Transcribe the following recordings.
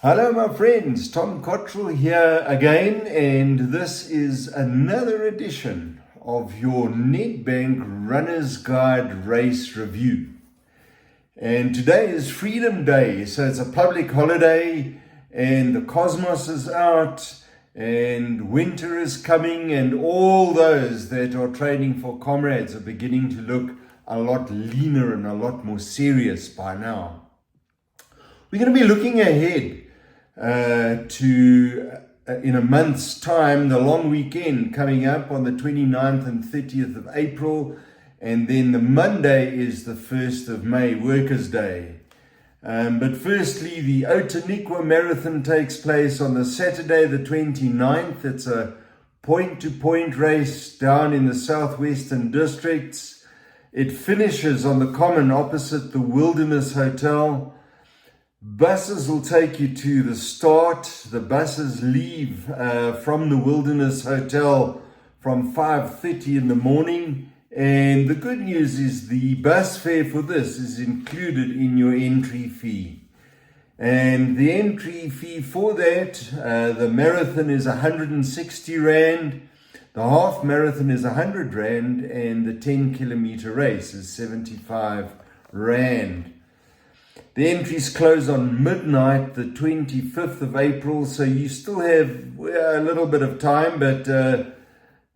Hello my friends, Tom Cottrell here again, and this is another edition of your Nedbank Runner's Guide Race Review. And today is Freedom Day, so it's a public holiday and the cosmos is out and winter is coming, and all those that are training for comrades are beginning to look a lot leaner and a lot more serious by now. We're going to be looking ahead in a month's time, the long weekend coming up on the 29th and 30th of April, and then the Monday is the 1st of May, Workers' Day. But firstly, the Outeniqua Marathon takes place on the Saturday the 29th. It's a point-to-point race down in the southwestern districts. It finishes on the common opposite the Wilderness Hotel. Buses will take you to the start. The buses leave from the Wilderness Hotel from 5:30 in the morning. And the good news is the bus fare for this is included in your entry fee. And the entry fee for that, the marathon is 160 Rand, the half marathon is 100 Rand, and the 10-kilometer race is 75 Rand. The entries close on midnight, the 25th of April, so you still have a little bit of time, but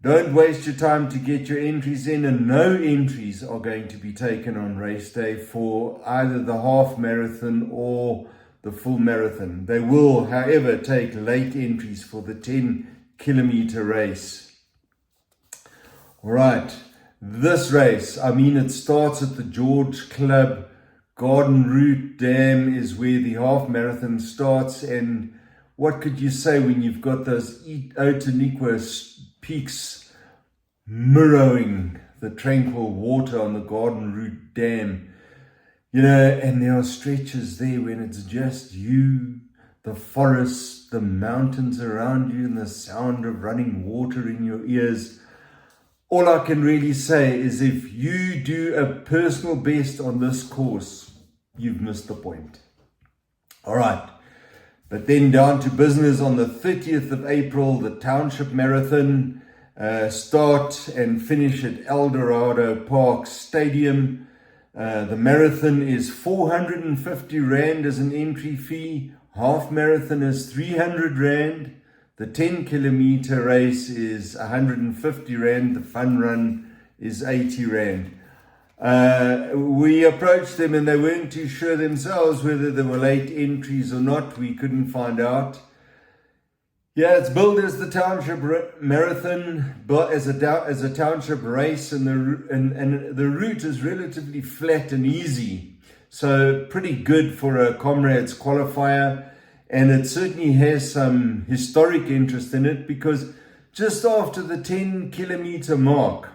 don't waste your time to get your entries in, and no entries are going to be taken on race day for either the half marathon or the full marathon. They will, however, take late entries for the 10-kilometer race. All right, this race, it starts at the George Club. Garden Route Dam is where the half marathon starts, and what could you say when you've got those Outeniqua peaks mirroring the tranquil water on the Garden Route Dam, and there are stretches there when it's just you, the forest, the mountains around you, and the sound of running water in your ears. All I can really say is if you do a personal best on this course, you've missed the point. All right, but then down to business on the 30th of April, the Township Marathon, start and finish at Eldorado Park Stadium. The marathon is 450 Rand as an entry fee. Half marathon is 300 Rand. The 10-kilometer race is 150 Rand. The fun run is 80 Rand. We approached them and they weren't too sure themselves whether there were late entries or not. We couldn't find out. Yeah, it's billed as the Township Marathon, but as a township race, and the route is relatively flat and easy. So pretty good for a comrades qualifier. And it certainly has some historic interest in it, because just after the 10-kilometer mark,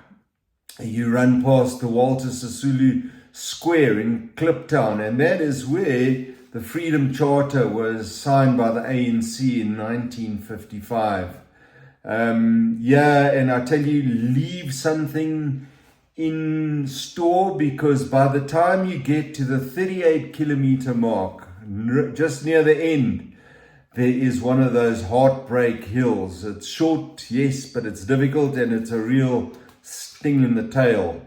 you run past the Walter Sisulu Square in Kliptown, and that is where the Freedom Charter was signed by the ANC in 1955. And I tell you, leave something in store, because by the time you get to the 38-kilometer mark, just near the end, there is one of those heartbreak hills. It's short, yes, but it's difficult, and it's a real sting in the tail.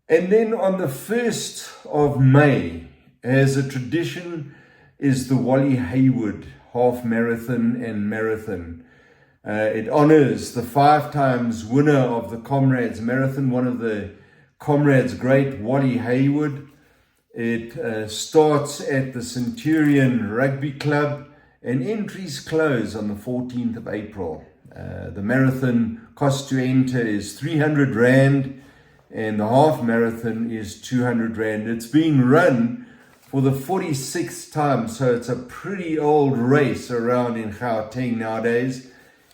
And then on the 1st of May, as a tradition, is the Wally Hayward Half Marathon and Marathon. It honors the 5 times winner of the Comrades Marathon, one of the Comrades' great, Wally Hayward. It starts at the Centurion Rugby Club, and entries close on the 14th of April. The marathon cost to enter is 300 Rand, and the half marathon is 200 Rand. It's being run for the 46th time, so it's a pretty old race around in Gauteng nowadays,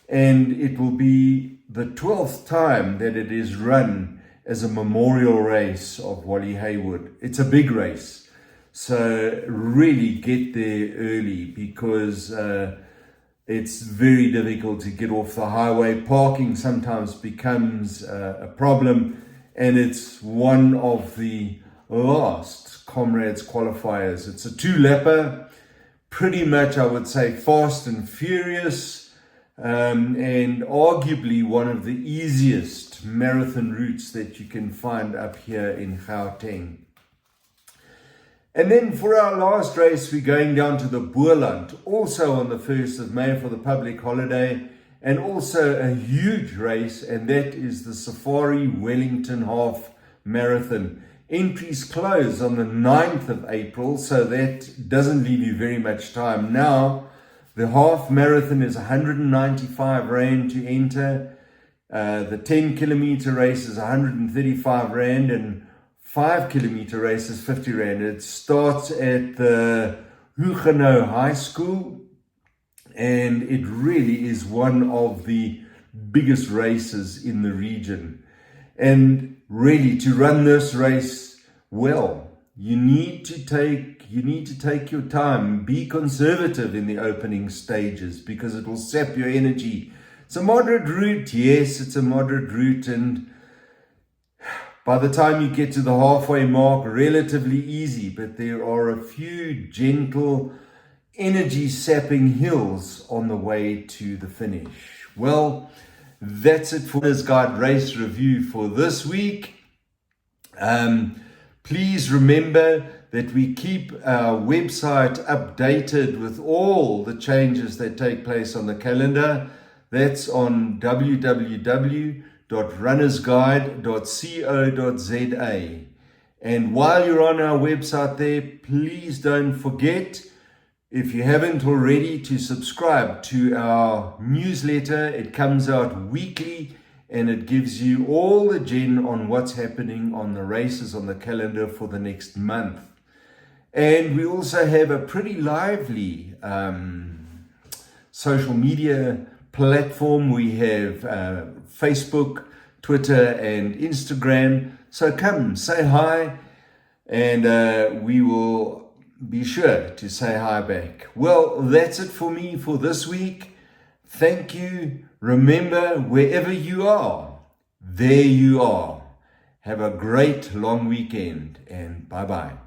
and it will be the 12th time that it is run as a memorial race of Wally Hayward. It's a big race, so really get there early, because it's very difficult to get off the highway. Parking sometimes becomes a problem, and it's one of the last Comrades qualifiers. It's a 2-lapper, pretty much, I would say, fast and furious, and arguably one of the easiest marathon routes that you can find up here in Gauteng. And then for our last race, we're going down to the Boerland, also on the 1st of May for the public holiday, and also a huge race, and that is the Safari Wellington Half Marathon. Entries close on the 9th of April, so that doesn't leave you very much time. Now, the half marathon is 195 Rand to enter. The 10 kilometer race is 135 Rand, and 5 kilometer race is 50 Rand. It starts at the Huguenot High School, and it really is one of the biggest races in the region. And really, to run this race well, you need to take your time. Be conservative in the opening stages because it will sap your energy. It's a moderate route, yes, it's a moderate route, and by the time you get to the halfway mark, relatively easy, but there are a few gentle, energy-sapping hills on the way to the finish. Well, that's it for this guide race review for this week. Please remember that we keep our website updated with all the changes that take place on the calendar. That's on www.runnersguide.co.za. And while you're on our website there, please don't forget, if you haven't already, to subscribe to our newsletter. It comes out weekly and it gives you all the gen on what's happening on the races on the calendar for the next month. And we also have a pretty lively social media platform. We have Facebook, Twitter, and Instagram. So come, say hi, and we will be sure to say hi back. Well, that's it for me for this week. Thank you. Remember, wherever you are, there you are. Have a great long weekend, and bye-bye.